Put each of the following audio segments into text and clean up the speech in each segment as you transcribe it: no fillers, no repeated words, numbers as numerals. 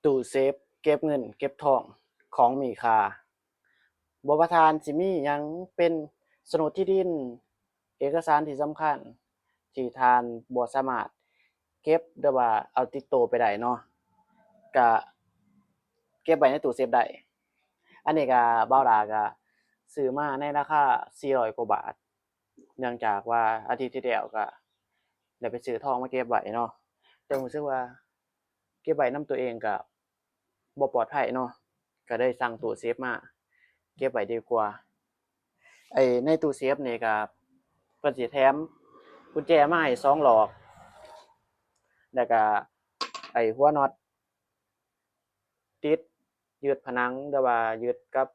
ตู้เซฟเก็บเงินเก็บทองของมีค่าบ่ว่าทานสิมีหยังเป็นโฉนดที่ดินเอกสารที่สำคัญที่ทานบ่สามารถเก็บหรือว่าเอาติดตัวไปได้เนาะก็เก็บไว้ในตู้เซฟได้อันนี้ก็บ่าวหลาก็ซื้อมาในราคา400กว่าบาทเนื่องจากว่าอาทิตย์ที่แล้วก็ได้ไปซื้อทองมาเก็บไว้เนาะแต่รู้สึกว่าเก็บไว้นำตัวเองก็บ่ปลอดภัยเนาะก็เลยสั่งตู้เซฟมาเก็บไว้ดีกว่าในตู้เซฟนี่ก็เพิ่นสิแถมกุญแจมาให้2หลอกแล้วก็หัวน็อตติดยึดผนังหรือว่ายึดกับ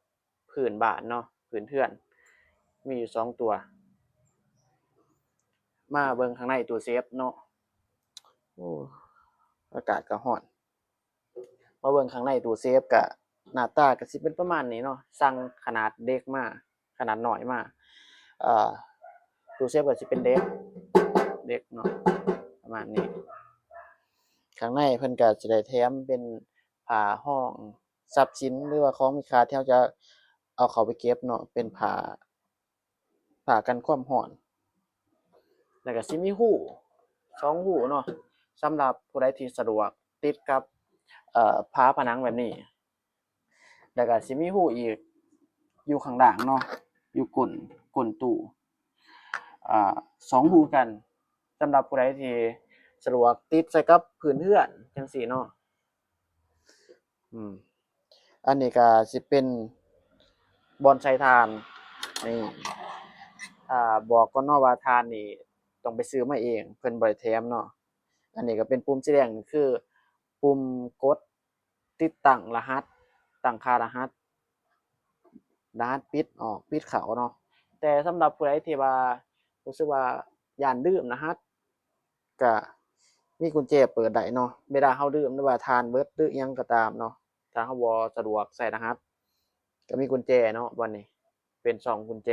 พื้นบ้านเนาะพื้นเรือนมีอยู่2ตัวมาเบิ่งข้างในตู้เซฟเนาะโอ้อากาศก็ร้อนมาเบิ่งข้างในตู้เซฟก็หน้าตาก็สิเป็นประมาณนี้เนาะสั่งขนาดเล็กมาขนาดน้อยมาเอ่อตู้เซฟก็สิเป็นเล็กเนาะประมาณนี้ข้างในเพิ่นก็สิได้แถมเป็นผ้าห้องทรัพย์สินหรือว่าของมีค่าที่เราจะเอาเข้าไปเก็บเนาะเป็นผ้ากันความร้อนแล้วก็สิมีหู2หูเนาะสำหรับผู้ใดที่สะดวกติดกับฝาผนังแบบนี้แล้วก็สิมีหูอีกอยู่ข้างล่างเนาะอยู่ก้นตู้อ่า2หูกันสำหรับผู้ใดที่สะดวกติดใส่กับพื้นเรือนจังซี่เนาะอืมอันนี้ก็สิเป็นบอนไซถ่านนี่บอกก่อนเนาะว่าถ่านนี่ต้องไปซื้อมาเองเพิ่นบ่ได้แถมเนาะอันนี้ก็เป็นปุ่มสีแดงนี่คือปุ่มกดติดตั้งรหัสตั้งค่ารหัสปิดออกปิดเข้าเนาะแต่สำหรับผู้ใดที่ว่ารู้สึกว่าย้านลืมรหัสก็มีกุญแจเปิดได้เนาะเวลาเราลืมหรือว่าถ่านเบิดหรืออิหยังก็ตามเนาะถ้าเราบ่สะดวกใส่รหัสก็มีกุญแจเนาะบัดนี้เป็นช่องกุญแจ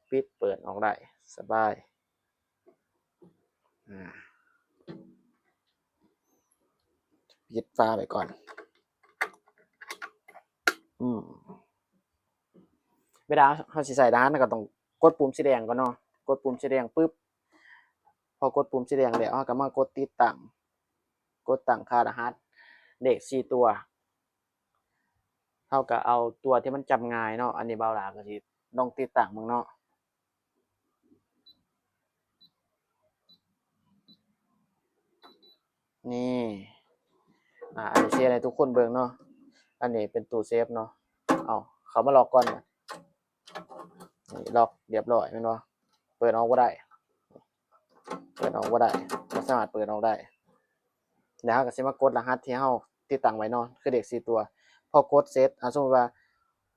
ปิดเปิดออกได้สบายอาปิดฝาไว้ก่อนอืมเวลาเราสิใส่รหัสเราก็ต้องกดปุ่มสีแดงก่อนเนาะกดปุ่มสีแดงปึ๊บพอกดปุ่มสีแดงแล้วเราก็มากดติดตั้งกดตั้งค่ารหัสเลข4ตัวเราก็เอาตัวที่มันจำง่ายเนาะอันนี้บ่าวหลาก็สิลองติดตั้งเบิ่งเนาะนี่อันนี้เชียร์ให้ทุกคนเบิ่งเนาะอันนี้เป็นตู้เซฟเนาะอ้าวเข้ามาล็อกก่อนนี่ล็อกเรียบร้อยแม่นบ่เปิดออกบ่ได้เปิดออกบ่ได้บ่สามารถเปิดออกได้แล้วเราก็สิมากดรหัสที่เราติดตั้งไว้เนาะคือเลข4ตัวพอกดเสร็จสมมุติว่า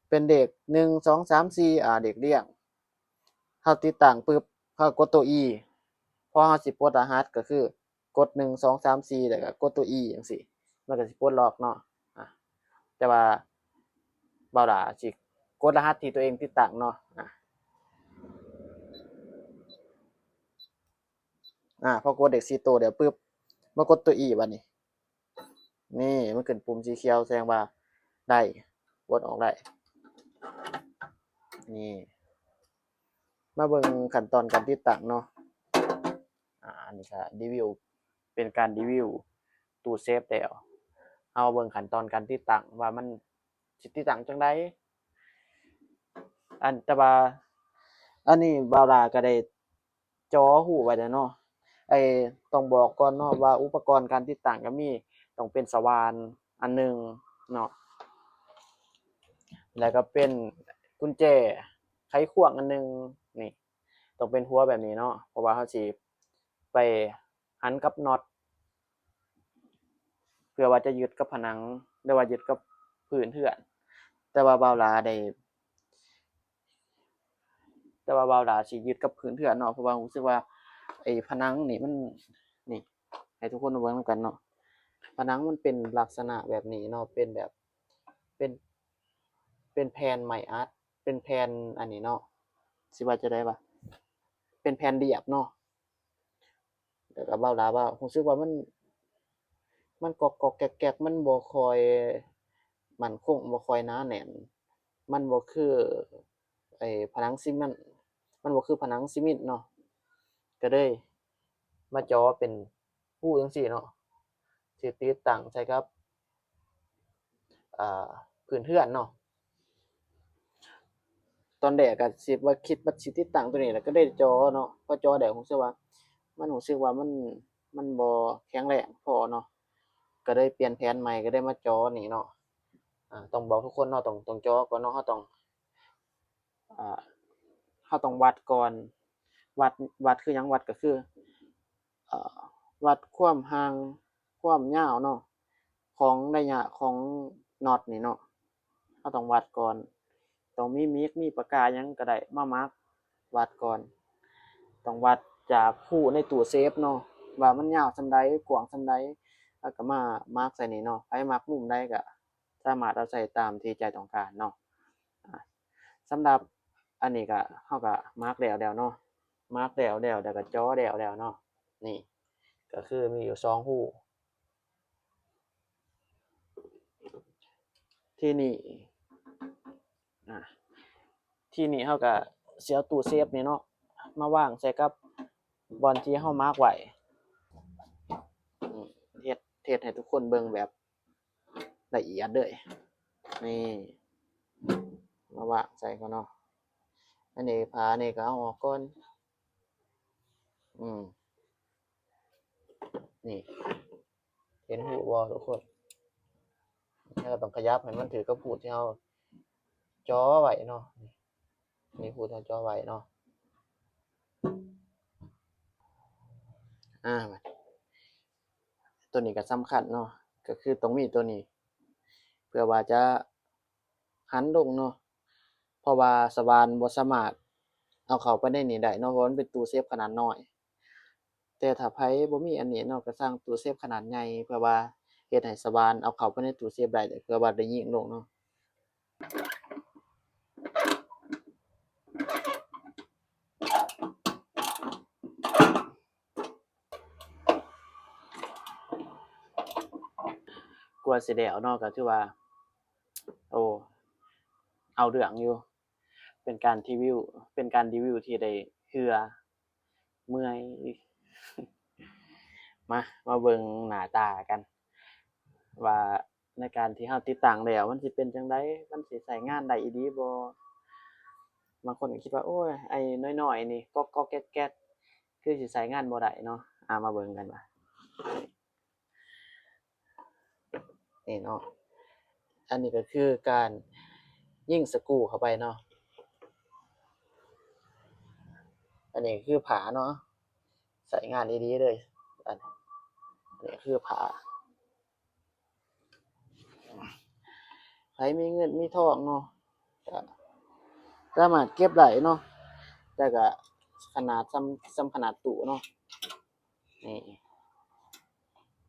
เป็นเลข1 2 3 4เลขเรียงเราติดตั้งปึ๊บเรากดตัว E พอเราสิปลดรหัสก็คือกด1 2 3 4แล้วก็กดตัว E จังซี่มันก็สิปลดล็อกเนาะอาแต่ว่าบ่าวหลาสิกดรหัสที่ตัวเองติดตั้งเนาะพอกดเลข4ตัวแล้วปึ๊บมากดตัว E บัดนี้นี่มันขึ้นปุ่มสีเขียวแสดงว่าได้กดออกได้นี่มาเบิ่งขั้นตอนการติดตั้งเนาะอันนี้ก็รีวิวเป็นการรีวิวตู้เซฟแล้วเอาเบิ่งขั้นตอนการติดตั้งว่ามันสิติดตั้งจั่งใดแต่ว่าอันนี้บ่าวหลาก็ได้จ่อหู้ไว้แล้วเนาะไอ้ต้องบอกก่อนเนาะว่าอุปกรณ์การติดตั้งก็มีต้องเป็นสว่านอันหนึ่งเนาะแล้วก็เป็นกุญแจไขควงอันหนึ่งนี่ต้องเป็นหัวแบบนี้เนาะเพราะว่าเราสิไปหันกับน็อตเพื่อว่าจะยึดกับผนังหรือว่ายึดกับพื้นเรือนแต่ว่าบ่าวหลาได้แต่ว่าบ่าวหลาสิยึดกับพื้นเรือนเนาะเพราะว่ารู้สึกว่าไอ้ผนังนี่มันนี่ให้ทุกคนมาเบิ่งนำกันเนาะผนังมันเป็นลักษณะแบบนี้เนาะเป็นแบบเป็นเป็นแผ่นไม้อัดเป็นแผ่นอันนี้เนาะสิว่าจั่งใดวะเป็นแผ่นเรียบเนาะแต่ก็บ่าวหลาว่ารู้สึกว่ามัน มันก๊อกๆแก๊กๆมันบ่ค่อยมั่นคงบ่ค่อยหนาแน่นมันบ่คือผนังซีเมนต์มันบ่คือผนังซีเมนต์เนาะก็เลยมาเจาะเป็นรูจั่งซี้เนาะสิติดตั้งใส่กับอ่าพื้นเรือนเนาะตอนแรกก็สิว่าคิดว่าสิติดตั้งตัวนี้แล้วก็ได้เจาะเนาะพอเจาะแล้วรู้สึกว่ามันบ่แข็งแรงพอเนาะก็เลยเปลี่ยนแผนใหม่ก็ได้มาเจาะนี่เนาะต้องบอกทุกคนเนาะต้องเจาะก่อนเนาะเราต้องอ่าเราต้องวัดก่อนวัดคือหยังวัดก็คืออ่าวัดความห่างความยาวเนาะของระยะของน็อตนี่เนาะเราต้องวัดก่อนต้องมีมิกมีปากกาหยังก็ได้มามาร์กวัดก่อนต้องวัดจากคู่ในตู้เซฟเนาะว่ามันยาวส่ำใดกว้างส่ำใดแล้วก็มามาร์กใส่นี่เนาะไผมักมุมใดก็สามารถเอาใส่ตามที่ใจต้องการเนาะสำหรับอันนี้ก็เราก็มาร์กแล้วเนาะมาร์กแล้วก็เจาะแล้วเนาะนี่ก็คือมีอยู่2รูที่นี่อ่าที่นี่เราก็สิเอาตู้เซฟนี่เนาะมาวางใส่กับบอนที่เรามาร์กไว้อืมเฮ็ดให้ทุกคนเบิ่งแบบละเอียดเลยนี่มาวางใส่ก่อนเนาะอันนี้ผานี่ก็เอาออกก่อนอืมนี่เห็นรูบ่ทุกคนเราก็ต้องขยับให้มันถือกับรูที่เราจ่อไว้เนาะนี่รูที่เราจ่อไว้เนาะบัดตัวนี้ก็สำคัญเนาะก็คือต้องมีตัวนี้เพื่อว่าจะหันลงเนาะเพราะว่าสว่านบ่สามารถเอาเข้าไปในนี้ได้เนาะเพราะมันเป็นตู้เซฟขนาดน้อยแต่ถ้าไผบ่มีอันนี้เนาะก็สร้างตู้เซฟขนาดใหญ่เพื่อว่าเฮ็ดให้สว่านเอาเข้าไปในตู้เซฟได้เพื่อว่าได้ยิงลงเนาะกว่าสิได้เอาเนาะก็ถือว่าโอ้เอาเรื่องอยู่เป็นการรีวิวที่ได้เทื่อเมื่อยมาเบิ่งหน้าตากันว่าในการที่เราติดตั้งแล้วมันสิเป็นจั่งใดมันสิใช้งานได้อีหลีบ่บางคนก็คิดว่าโอ้ยไอ้น้อยๆนี่ก๊อกๆแก๊กๆคือสิใช้งานบ่ได้เนาะมาเบิ่งกันว่านี่เนาะอันนี้ก็คือการยิงสกรูเข้าไปเนาะอันนี้คือผาเนาะใช้งานอีหลีเลยอันนี้คือผาไผมีเงินมีทองเนาะก็สามารถเก็บได้เนาะแต่ก็ขนาดส่ำขนาดตู้เนาะนี่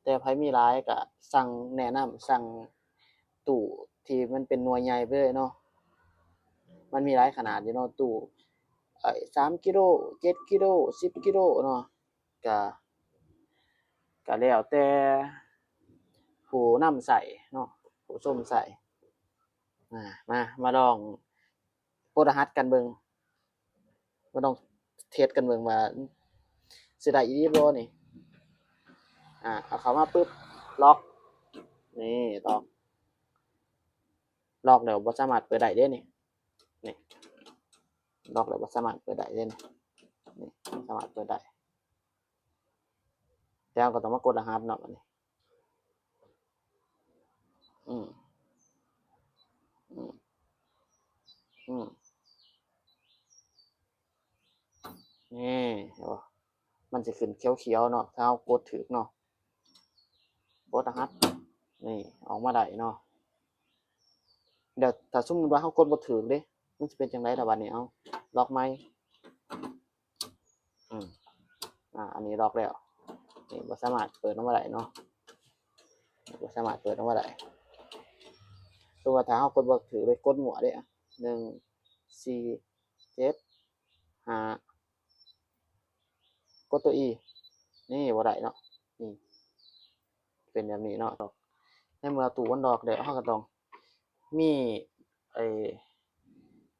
แต่ไผมีหลายก็สั่งแนะนำสั่งตู้ที่มันเป็นหน่วยใหญ่ไปเลยเนาะมันมีหลายขนาดอยู่เนาะตู้3กิโล7กิโล10กิโลเนาะก็แล้วแต่ผู้นำใช้เนาะผู้ชมใช้มาลองกดรหัสกันเบิ่งมาลองเทสกันเบิ่งว่าสิได้อีหลีบ่นี่เอาเข้ามาปึ๊บล็อกนี่ล็อกแล้วบ่สามารถเปิดได้เดะนี่ล็อกแล้วบ่สามารถเปิดได้เดะนี่บ่สามารถเปิดได้แต่เราก็ต้องมากดรหัสเนาะบัดนี้อืมอืมอืมนี่เห็นบ่มันสิขึ้นเขียวๆเนาะถ้าเรากดถูกเนาะกดรหัสนี่ออกมาได้เนาะเดี๋ยวถ้าสมมุติว่าเรากดบ่ถูกเดะมันสิเป็นจั่งใดล่ะบัดนี้เอาล็อกใหม่อืมอันนี้ล็อกแล้วนี่บ่สามารถเปิดออกมาได้เนาะบ่สามารถเปิดออกมาได้คือว่าถ้าเรากดบ่ถูกเลยกดมั่วเดะ1 4 7 5กดตัว E นี่บ่ได้เนาะนี่ เป็นแบบนี้เนาะในเมื่อตู้มันดอกแล้วเราก็ต้องมีไอ้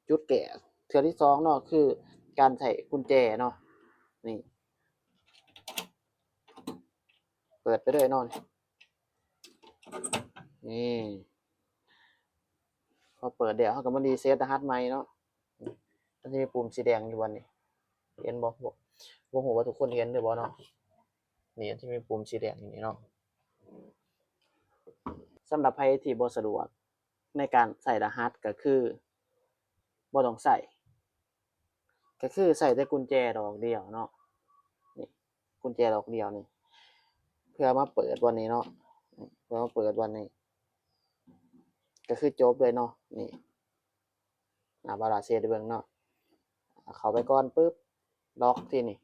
จุดแก้เทื่อที่สองเนาะคือการใส่กุญแจเนาะนี่เปิดไปเลยเนาะนี่พอเปิดแล้วเราก็มารีเซ็ตรหัสใหม่เนาะมันจะมีปุ่มสีแดงอยู่วันนี้เห็นบ่บ่ฮู้ว่าทุกคนเห็นหรือบ่เนาะนี่มันจะมีปุ่มสีแดงอยู่นี่เนาะสำหรับใครที่บ่สะดวกในการใส่รหัสก็คือบ่ต้องใส่ก็คือใส่แต่กุญแจดอกเดียวเนาะนี่กุญแจดอกเดียวนี่เพื่อมาเปิดวันนี้เนาะเพื่อมาเปิดวันนี้ก็คือจบเลยเนาะนี่บาราเซตเบิ่งเนาะเข้าไปก่อนปึ๊บล็อกที่นี่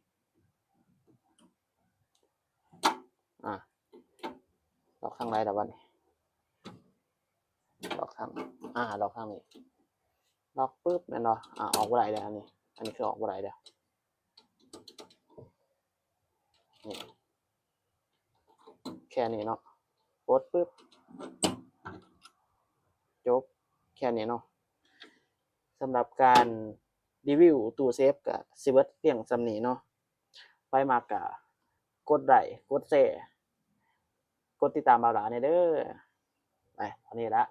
ล็อกทางไหนล่ะบัดนี้ล็อกทางล็อกทางนี้ล็อกปึ๊บแม่นบ่ออกบ่ได้แล้วอันนี้คือออกบ่ได้แล้วนี่แค่นี้เนาะกดปึ๊บจบแค่นี้เนาะสำหรับการรีวิวตู้เซฟก็สิเบิดเพียงส่ำนี้เนาะไปมักก็กดไลค์กดแชร์กดติดตามบ่าวหลาแหน่เด้อไปเท่านี้ละ